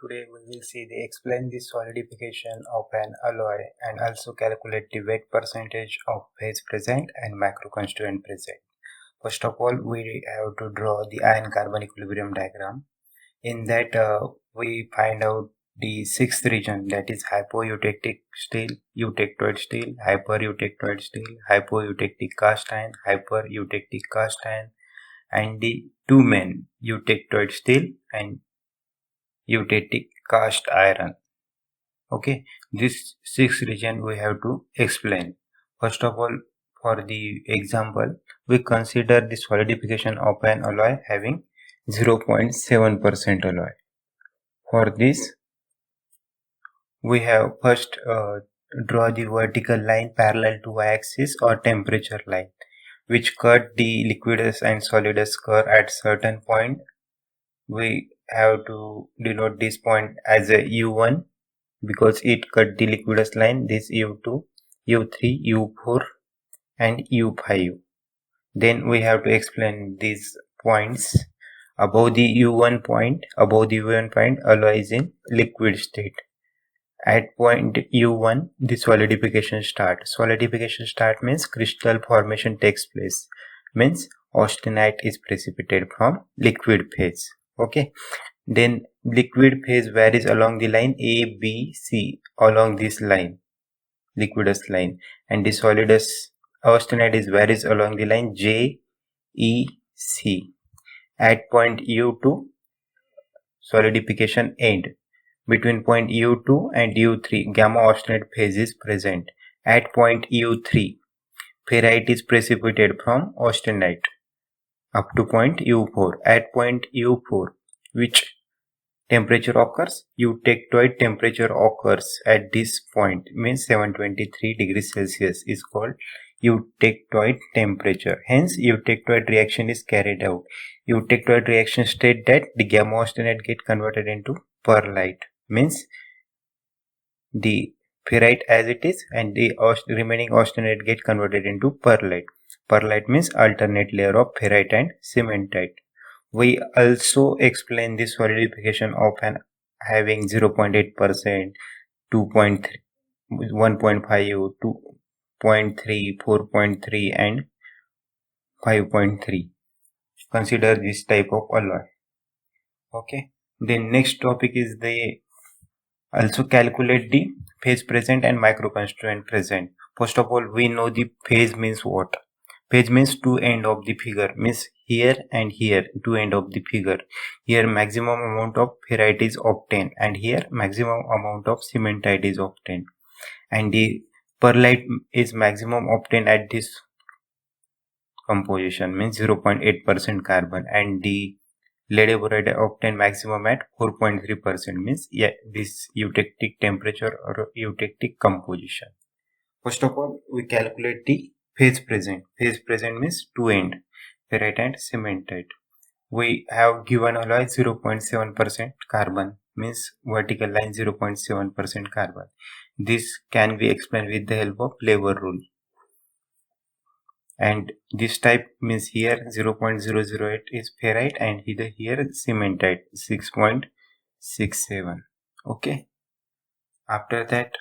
Today we will see the explain the solidification of an alloy and also calculate the weight percentage of phase present and macroconstituent present. First of all, we have to draw the iron carbon equilibrium diagram. In that we find out the sixth region, that is hypoeutectic steel, eutectoid steel, hypereutectoid steel, hypoeutectic cast iron, hypereutectic cast iron, and the two main eutectoid steel and eutectic cast iron. Okay, this sixth region we have to explain. First of all, for the example, we consider the solidification of an alloy having 0.7% alloy. For this, we have first draw the vertical line parallel to y-axis or temperature line, which cut the liquidus and solidus curve at certain point. We have to denote this point as a U1 because it cut the liquidus line, this U2, U3, U4 and U5. Then we have to explain these points. Above the U1 point, alloy is in liquid state. At point U1, the solidification start. Solidification start means crystal formation takes place. Means austenite is precipitated from liquid phase. Okay. Then liquid phase varies along the line A, B, C, along this line, liquidus line, and the solidus austenite is varies along the line J, E, C. At point U2, solidification end. Between point U2 and U3, gamma austenite phase is present. At point U3, ferrite is precipitated from austenite up to point U4. At point U4, which temperature occurs? Eutectoid temperature occurs at this point, means 723 degrees Celsius is called eutectoid temperature. Hence, eutectoid reaction is carried out. Eutectoid reaction state that the gamma austenite get converted into pearlite, means the ferrite as it is and the remaining austenite get converted into pearlite. Pearlite means alternate layer of ferrite and cementite. We also explain the solidification of an having 0.8%, 2.3, 1.5, 2.3, 4.3 and 5.3. Consider this type of alloy. Okay. The next topic is the also calculate the phase present and macroconstituent present. First of all, we know the phase means what? Phase means two end of the figure, means here and here, two end of the figure. Here maximum amount of ferrite is obtained and here maximum amount of cementite is obtained, and the pearlite is maximum obtained at this composition, means 0.8% carbon, and the lead boride obtained maximum at 4.3%, means this eutectic temperature or eutectic composition. First of all, we calculate the phase present. Phase present means two end, ferrite and cementite. We have given alloy 0.7% carbon, means vertical line 0.7% carbon. This can be explained with the help of Levert rule. And this type means here 0.008 is ferrite and here cementite 6.67. Okay. After that,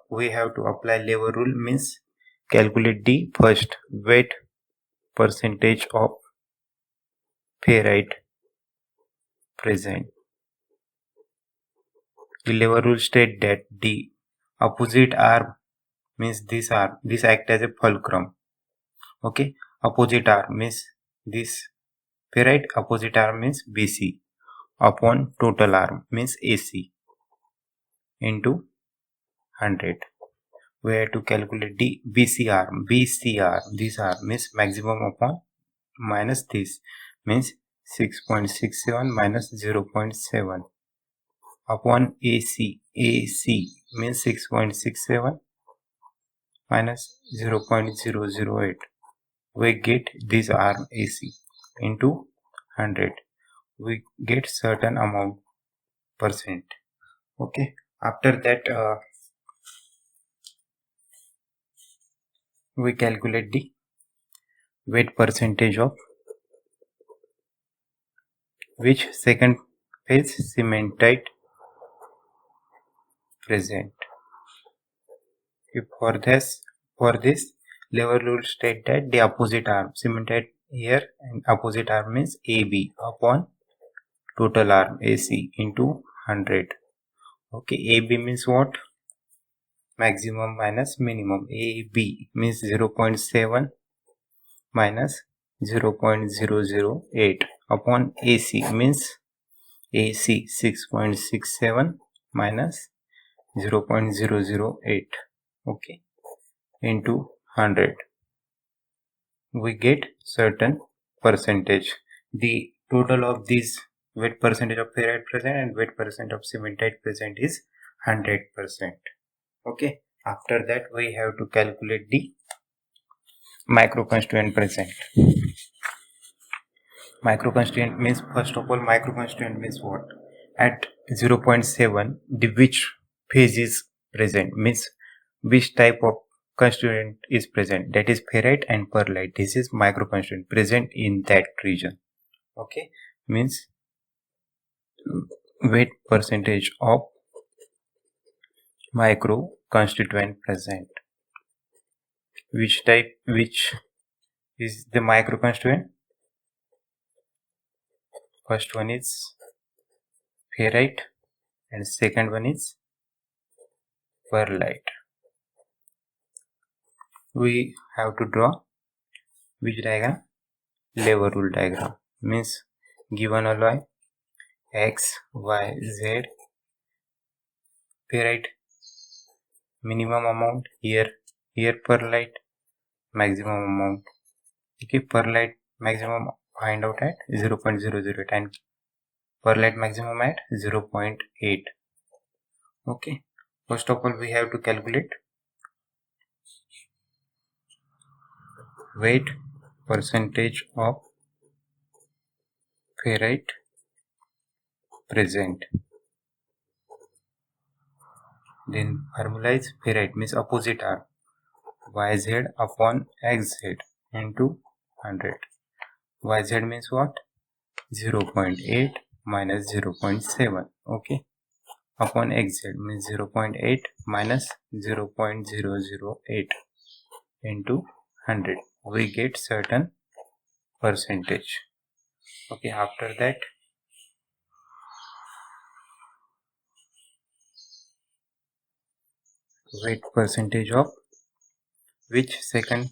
we have to apply Levert rule, means calculate the first weight percentage of ferrite present. The Levert rule state that the opposite arm, means this arm, this act as a fulcrum. Okay, opposite arm means this ferrite, opposite arm means BC upon total arm means AC into 100. We have to calculate the BCR. This arm means maximum upon minus this, means 6.67 minus 0.7 upon AC. AC means 6.67 minus 0.008. We get this arm AC into 100. We get certain amount percent. Okay. After that, we calculate the weight percentage of which second phase? Cementite present. If for this lever rule state that the opposite arm cemented here, and opposite arm means AB upon total arm AC into 100. Okay, AB means what? Maximum minus minimum. AB means 0.7 minus 0.008 upon AC means AC 6.67 minus 0.008. Okay, into 100. We get certain percentage. The total of these weight percentage of ferrite present and weight percent of cementite present is 100%. Okay, after that we have to calculate the microconstituent present. Microconstituent means, first of all, microconstituent means what? At 0.7 the which phase is present, means which type of constituent is present, that is ferrite and pearlite. This is microconstituent present in that region. Okay, means weight percentage of microconstituent present. Which is the microconstituent? First one is ferrite and second one is pearlite. We have to draw which diagram? Lever rule diagram. Means given alloy X, Y, Z, ferrite minimum amount, here pearlite maximum amount. Okay, pearlite maximum find out at 0.008 and pearlite maximum at 0.8. Okay, first of all we have to calculate weight percentage of ferrite present. Then formula is ferrite means opposite arm YZ upon XZ into 100. YZ means what? 0.8 minus 0.7. Okay, upon XZ means 0.8 minus 0.008 into 100. We get certain percentage. Okay, after that weight percentage of which second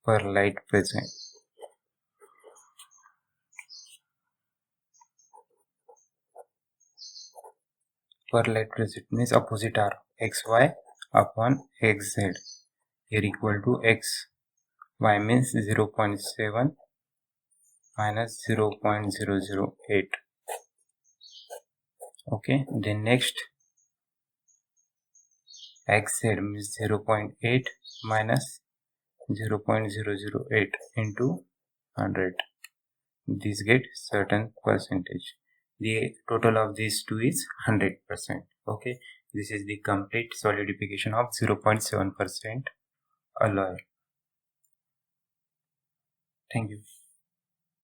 pearlite present. Pearlite present means opposite arm XY upon XZ. Here equal to X. Y means 0.7 minus 0.008. Okay, then next XZ means 0.8 minus 0.008 into 100. This get certain percentage. The total of these two is 100%. Okay, this is the complete solidification of 0.7% alloy. Thank you.